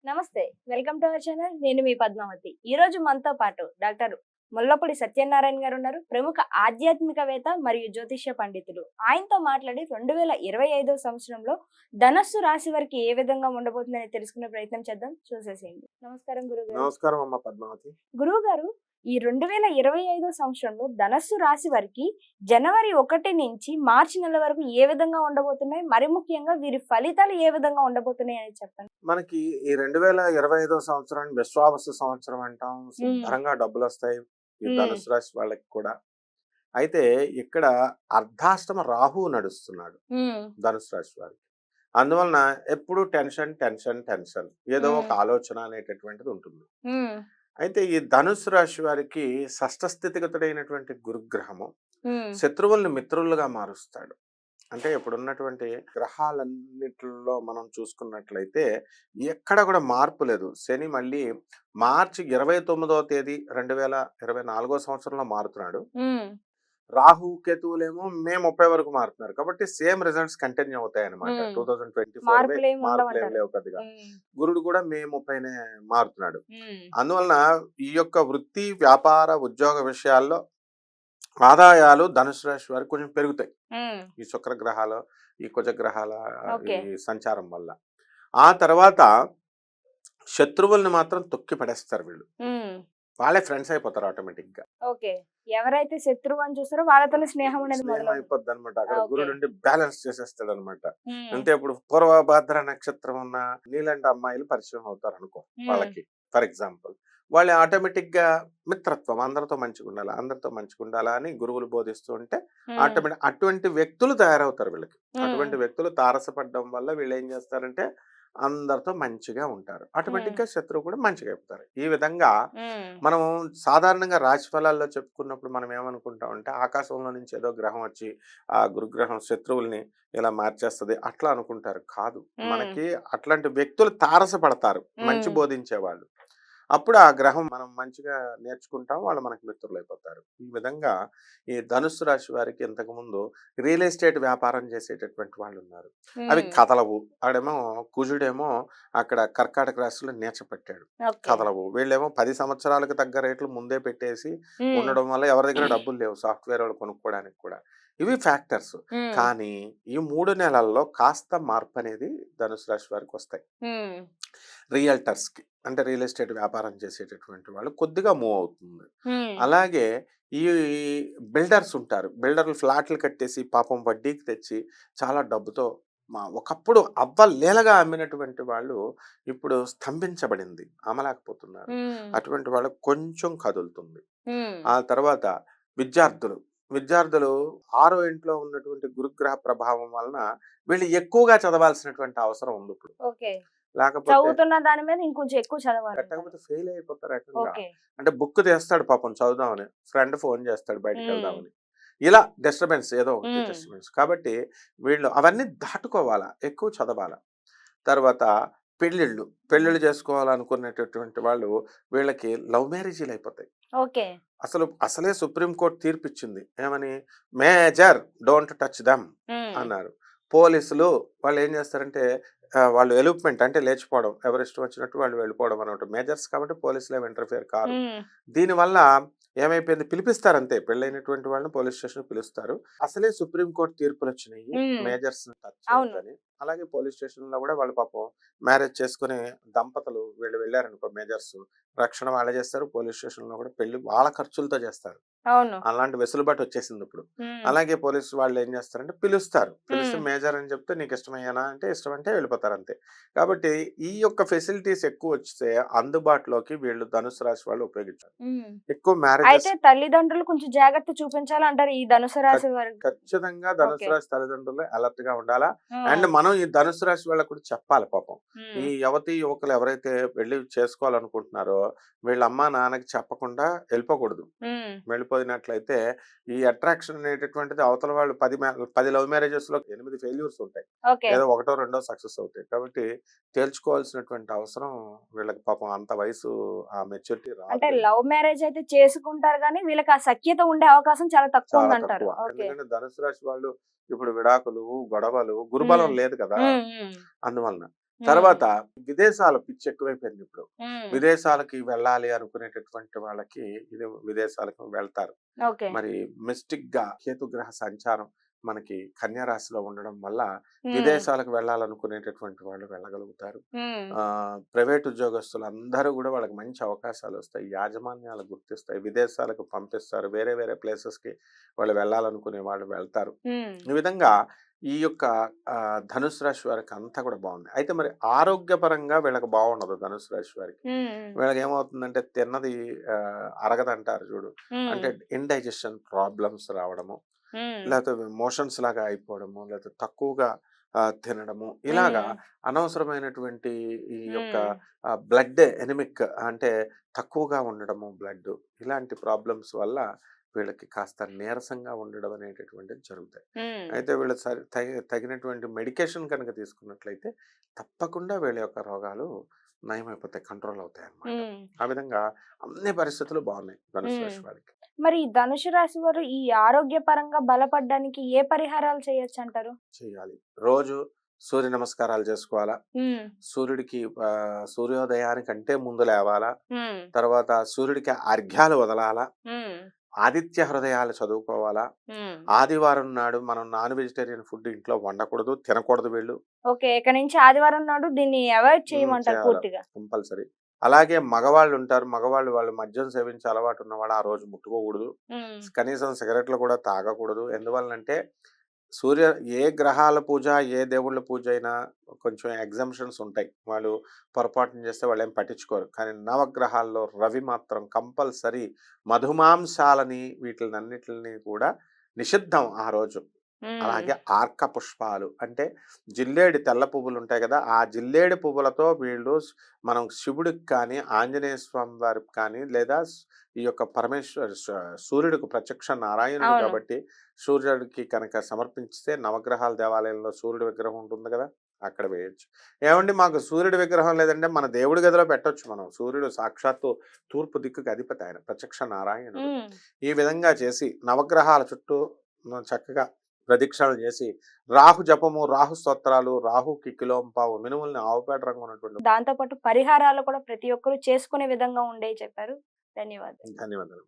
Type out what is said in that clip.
నమస్తే. Welcome to our channel. నేను మీ పద్మావతి. ఈ రోజు మనతో పాటు డాక్టర్ ముల్లపూడి సత్యనారాయణ గారు ఉన్నారు. ప్రముఖ ఆధ్యాత్మికవేత్త మరియు జ్యోతిష్య పండితులు. ఆయనతో మాట్లాడి 2025 సంవత్సరంలో ధనస్సు రాశి వారికి ఏ విధంగా ఉండబోతుందని తెలుసుకునే ప్రయత్నం చేద్దాం. చూసేసేయండి. నమస్కారం గురుగారు. నమస్కారం అమ్మ పద్మావతి. గురువుగారు, ఈ 2025 సంవత్సరంలో ధనస్సు రాశి వారికి జనవరి 1 నుంచి మార్చి నెల వరకు ఏ విధంగా ఉండబోతున్నాయి, మరి ముఖ్యంగా వీరి ఫలితాలు ఏ విధంగా ఉండబోతున్నాయి అని చెప్పండి. మనకి ఈ 2025 సంవత్సరాన్ని విశ్వావసు సంవత్సరం అంటాం. శుభ్రంగా డబ్బులు వస్తాయి ఈ ధనుసు రాశి వాళ్ళకి కూడా. అయితే ఇక్కడ అర్ధాష్టమ రాహువు నడుస్తున్నాడు ధనుసు రాశి వారికి. అందువలన ఎప్పుడు టెన్షన్ టెన్షన్ టెన్షన్, ఏదో ఒక ఆలోచన అనేటటువంటిది ఉంటుంది. అయితే ఈ ధనుసు రాశి వారికి షష్ఠ స్థితిగతుడైనటువంటి గురుగ్రహము శత్రువుల్ని మిత్రులుగా మారుస్తాడు. అంటే ఇప్పుడున్నటువంటి గ్రహాలన్నిటిలో మనం చూసుకున్నట్లయితే ఎక్కడ కూడా మార్పు లేదు. శని మళ్ళీ మార్చి 29వ తేదీ 2024 సంవత్సరంలో మారుతున్నాడు. రాహు కేతువులేమో మే 30 వరకు మారుతున్నారు. కాబట్టి సేమ్ రిజల్ట్స్ కంటిన్యూ అవుతాయి అనమాట. 2024 మార్పులేం లేవు పెద్దగా. గురుడు కూడా మే 30నే మారుతున్నాడు. అందువలన ఈ యొక్క వృత్తి వ్యాపార ఉద్యోగ విషయాల్లో ఆదాయాలు ధనుసు రాశి వారికి కొంచెం పెరుగుతాయి ఈ శుక్రగ్రహాలు ఈ కుజగ్రహాల ఈ సంచారం వల్ల. ఆ తర్వాత శత్రువుల్ని మాత్రం తొక్కి పడేస్తారు వీళ్ళు. వాళ్ళే ఫ్రెండ్స్ అయిపోతారు ఆటోమేటిక్ గా. ఎవరైతే శత్రువు అని చూస్తారో వాళ్ళతోనే స్నేహం అయిపోద్ది అనమాట. అక్కడ గురుడు బ్యాలెన్స్ చేసేస్తాడు అనమాట. అంటే ఇప్పుడు పూర్వభద్ర నక్షత్రం ఉన్న నీలాంటి అమ్మాయిలు పరిచయం అవుతారు అనుకో వాళ్ళకి. ఫర్ ఎగ్జాంపుల్ వాళ్ళు ఆటోమేటిక్ గా మిత్రత్వం, అందరితో మంచిగా ఉండాలి, అందరితో మంచిగా ఉండాలా అని గురువులు బోధిస్తూ ఉంటే ఆటోమేటిక్ అటువంటి వ్యక్తులు తయారవుతారు వీళ్ళకి. అటువంటి వ్యక్తులు తారసపడడం వల్ల వీళ్ళు ఏం చేస్తారంటే అందరితో మంచిగా ఉంటారు. ఆటోమేటిక్ గా శత్రువు కూడా మంచిగా అయిపోతారు. ఈ విధంగా మనం సాధారణంగా రాశి ఫలాల్లో చెప్పుకున్నప్పుడు మనం ఏమనుకుంటామంటే ఆకాశంలో నుంచి ఏదో గ్రహం వచ్చి ఆ గురుగ్రహం శత్రువుల్ని ఇలా మార్చేస్తుంది అట్లా అనుకుంటారు. కాదు, మనకి అట్లాంటి వ్యక్తులు తారసపడతారు మంచి బోధించే వాళ్ళు. అప్పుడు ఆ గ్రహం మనం మంచిగా నేర్చుకుంటాం, వాళ్ళు మనకి మిత్రులు అయిపోతారు. ఈ విధంగా ఈ ధనుస్సు రాశి వారికి ఇంతకుముందు రియల్ ఎస్టేట్ వ్యాపారం చేసేటటువంటి వాళ్ళు ఉన్నారు. అవి కదలవు. ఆడేమో కుజుడేమో అక్కడ కర్కాటక రాశిలో నేర్చపెట్టాడు, కదలవు. వీళ్ళేమో 10 సంవత్సరాలకు తగ్గ రేట్లు ముందే పెట్టేసి ఉండడం వల్ల ఎవరి దగ్గర డబ్బులు లేవు సాఫ్ట్వేర్ వాళ్ళు కొనుక్కోవడానికి కూడా. ఇవి ఫ్యాక్టర్స్. కానీ ఈ 3 నెలల్లో కాస్త మార్పు అనేది ధనుసు రాశి వారికి వస్తాయి. రియల్టర్స్ కి, అంటే రియల్ ఎస్టేట్ వ్యాపారం చేసేటటువంటి వాళ్ళు కొద్దిగా మూవ్ అవుతుంది. అలాగే ఈ బిల్డర్స్ ఉంటారు. బిల్డర్లు ఫ్లాట్లు కట్టేసి పాపం వడ్డీకి తెచ్చి చాలా డబ్బుతో ఒకప్పుడు అవ్వలేలగా అమ్మినటువంటి వాళ్ళు ఇప్పుడు స్తంభించబడింది, అమ్మలేకపోతున్నారు. అటువంటి వాళ్ళకు కొంచెం కదులుతుంది. ఆ తర్వాత విద్యార్థులు 6వ ఇంట్లో ఉన్నటువంటి గురుగ్రహ ప్రభావం వలన వీళ్ళు ఎక్కువగా చదవాల్సినటువంటి అవసరం ఉంది ఇప్పుడు. చదువుతున్న దాని మీద ఇంకొంచెం ఎక్కువ చదవాలి, లేకపోతే ఫెయిల్ అయిపోతారు ఏకంగా. అంటే బుక్ తెస్తాడు పాపం చదువుదామని, ఫ్రెండ్ ఫోన్ చేస్తాడు బయటకు వెళ్దామని, ఇలా డిస్టర్బెన్స్ ఏదో ఒకటి డిస్టర్బెన్స్. కాబట్టి వీళ్ళు అవన్నీ దాటుకోవాలా, ఎక్కువ చదవాలా. తర్వాత పెళ్ళిళ్ళు చేసుకోవాలనుకునేటటువంటి వాళ్ళు వీళ్ళకి లవ్ మ్యారేజీలు అయిపోతాయి. అసలే సుప్రీంకోర్టు తీర్పు ఇచ్చింది ఏమని, మేజర్ డోంట్ టచ్ దమ్ అన్నారు. పోలీసులు వాళ్ళు ఏం చేస్తారంటే వాళ్ళు ఎలూప్మెంట్ అంటే లేచిపోవడం, ఎవరు ఇష్టం వచ్చినట్టు వాళ్ళు వెళ్ళిపోవడం అనమాట. మేజర్స్ కాబట్టి పోలీసులు ఏమి ఇంటర్ఫియర్ కాదు. దీనివల్ల ఏమైపోయింది, పిలిపిస్తారు అంతే, పెళ్ళైనటువంటి వాళ్ళని పోలీస్ స్టేషన్ పిలుస్తారు. అసలే సుప్రీంకోర్టు తీర్పులు వచ్చినాయి మేజర్స్ టచ్ అని. అలాగే పోలీస్ స్టేషన్ లో కూడా వాళ్ళు పాపం మ్యారేజ్ చేసుకునే దంపతులు వీళ్ళు వెళ్ళారనుకో, మేజర్స్ రక్షణ వాళ్ళే చేస్తారు. పోలీస్ స్టేషన్ లో కూడా పెళ్లి వాళ్ళ ఖర్చులతో చేస్తారు. అలాంటి వెసులుబాటు వచ్చేసింది ఇప్పుడు. అలాగే పోలీసు వాళ్ళు ఏం చేస్తారంటే పిలుస్తారు, పిలిస్తే మేజర్ అని చెప్తే నీకు ఇష్టమయ్యానా అంటే ఇష్టం అంటే వెళ్ళిపోతారు అంతే. కాబట్టి ఈ యొక్క ఫెసిలిటీస్ ఎక్కువ వస్తే అందుబాటులోకి వీళ్ళు ధనుసు రాశి వాళ్ళు ఉపయోగించారు. ఎక్కువ మ్యారేజ్ తల్లిదండ్రులు కొంచెం జాగ్రత్త చూపించాలంటారు ఈ ధనుసు రాశి వారు. ఖచ్చితంగా ధనుసు రాశి తల్లిదండ్రులు అలర్ట్ గా ఉండాలా. అండ్ మనం ఈ ధనుసు రాశి వాళ్ళకు కూడా చెప్పాలి పాపం. ఈ యువకులు ఎవరైతే పెళ్లి చేసుకోవాలనుకుంటున్నారో వీళ్ళ అమ్మా నాన్నకి చెప్పకుండా వెళ్ళిపోకూడదు. వెళ్ళిపోయినట్లయితే ఈ అట్రాక్షన్ అనేటటువంటిది అవతల వాళ్ళు 10 లవ్ మ్యారేజెస్ లో 8 ఫెయిల్యూర్స్ ఉంటాయి, ఏదో 1 2 సక్సెస్ అవుతాయి. కాబట్టి తేల్చుకోవాల్సినటువంటి అవసరం వీళ్ళకి పాపం అంత వయసు ఆ మెచ్యూరిటీ రాదు. అంటే లవ్ మ్యారేజ్ అయితే చేసుకుంటారు కానీ వీళ్ళకి ఆ సఖ్యత ఉండే అవకాశం చాలా తక్కువ ఉందంటారు. ఎందుకంటే ధనుసు రాశి వాళ్ళు ఇప్పుడు విడాకులు, గొడవలు, గురుబలం లేదు కదా, అందువలన తర్వాత విదేశాల పిచ్చి ఎక్కువైపోయింది ఇప్పుడు. విదేశాలకి వెళ్ళాలి అనుకునేటటువంటి వాళ్ళకి ఇది విదేశాలకు వెళ్తారు. ఓకే. మరి మిస్టిక్ గా కేతుగ్రహ సంచారం మనకి కన్యా రాశిలో ఉండడం వల్ల విదేశాలకు వెళ్ళాలనుకునేటటువంటి వాళ్ళు వెళ్ళగలుగుతారు. ప్రైవేట్ ఉద్యోగస్తులు అందరూ కూడా వాళ్ళకి మంచి అవకాశాలు వస్తాయి, యాజమాన్యాలు గుర్తిస్తాయి, విదేశాలకు పంపిస్తారు, వేరే వేరే ప్లేసెస్ కి వాళ్ళు వెళ్ళాలనుకునే వాళ్ళు వెళ్తారు. ఈ విధంగా ఈ యొక్క ధనుసు రాశి వారికి అంతా కూడా బాగుంది. అయితే మరి ఆరోగ్యపరంగా వీళ్ళకి బాగుండదు. ధనుసు రాశి వారికి వీళ్ళకి ఏమవుతుందంటే తిన్నది అరగదంటారు చూడు, అంటే ఇండైజెషన్ ప్రాబ్లమ్స్ రావడము, లేకపోతే మోషన్స్ లాగా అయిపోవడము, లేకపోతే తక్కువగా తినడము, ఇలాగా అనవసరమైనటువంటి ఈ యొక్క బ్లడ్ ఎనిమిక్ అంటే తక్కువగా ఉండడము బ్లడ్, ఇలాంటి ప్రాబ్లమ్స్ వల్ల వీళ్ళకి కాస్త నీరసంగా ఉండడం అనేటటువంటిది జరుగుతాయి. అయితే వీళ్ళు తగినటువంటి మెడికేషన్ కనుక తీసుకున్నట్లయితే తప్పకుండా వీళ్ళ యొక్క రోగాలు నయమైపోతాయి, కంట్రోల్ అవుతాయి అన్నమాట. ఆ విధంగా అన్ని పరిస్థితులు బాగున్నాయి ధనుసు రాశి వారికి. మరి ఈ ధనుసు రాశి వారు ఈ ఆరోగ్యపరంగా బలపడడానికి ఏ పరిహారాలు చేయొచ్చు అంటారు? చేయాలి, రోజు సూర్య నమస్కారాలు చేసుకోవాలా, సూర్యుడికి సూర్యోదయానికంటే ముందు లేవాలా, తర్వాత సూర్యుడికి అర్ఘ్యాలు వదలాలా, ఆదిత్య హృదయాలు చదువుకోవాలా, ఆదివారం నాడు మనం నాన్ వెజిటేరియన్ ఫుడ్ ఇంట్లో వండకూడదు, తినకూడదు వీళ్ళు. ఓకే, ఇక నుంచి ఆదివారం నాడు దీన్ని అవాయిడ్ చేయమంటారు పూర్తిగా, కంపల్సరీ. అలాగే మగవాళ్ళు ఉంటారు, మగవాళ్ళు వాళ్ళు మద్యం సేవించే అలవాటు ఉన్న వాళ్ళు ఆ రోజు ముట్టుకోకూడదు, కనీసం సిగరెట్లు కూడా తాగకూడదు. ఎందువల్లంటే ఏ గ్రహాల పూజ, ఏ దేవుళ్ళ పూజ అయినా కొంచెం ఎగ్జంప్షన్స్ ఉంటాయి, వాళ్ళు పొరపాటున చేస్తే వాళ్ళు ఏం పట్టించుకోరు. కానీ నవగ్రహాల్లో రవి మాత్రం కంపల్సరీ మధుమాంసాలని వీటినన్నిటిని కూడా నిషిద్ధం ఆ రోజు. అలాగే ఆర్క పుష్పాలు అంటే జిల్లేడి తెల్ల పువ్వులు ఉంటాయి కదా, ఆ జిల్లేడి పువ్వులతో వీళ్ళు మనం శివుడికి కానీ ఆంజనేయ స్వామి వారికి కానీ లేదా ఈ యొక్క సూర్యుడికి ప్రత్యక్ష నారాయణుడు కాబట్టి సూర్యుడికి కనుక సమర్పించితే నవగ్రహాల దేవాలయంలో సూర్యుడి విగ్రహం ఉంటుంది కదా, అక్కడ వేయచ్చు. ఏమండి మాకు సూర్యుడి విగ్రహం లేదంటే మన దేవుడి గదిలో పెట్టొచ్చు మనం. సూర్యుడు సాక్షాత్తు తూర్పు దిక్కుకి అధిపతి, ఆయన ప్రత్యక్ష నారాయణుడు. ఈ విధంగా చేసి నవగ్రహాల చుట్టూ చక్కగా ప్రదక్షిణలు చేసి రాహు జపము, రాహు స్తోత్రాలు, రాహుకి కిలోంపావు మినుముల్ని ఆవుపేట రంగు ఉన్నటువంటి దాంతో పాటు పరిహారాలు కూడా ప్రతి ఒక్కరు చేసుకునే విధంగా ఉండే చెప్పారు. ధన్యవాదాలు. ధన్యవాదాలు.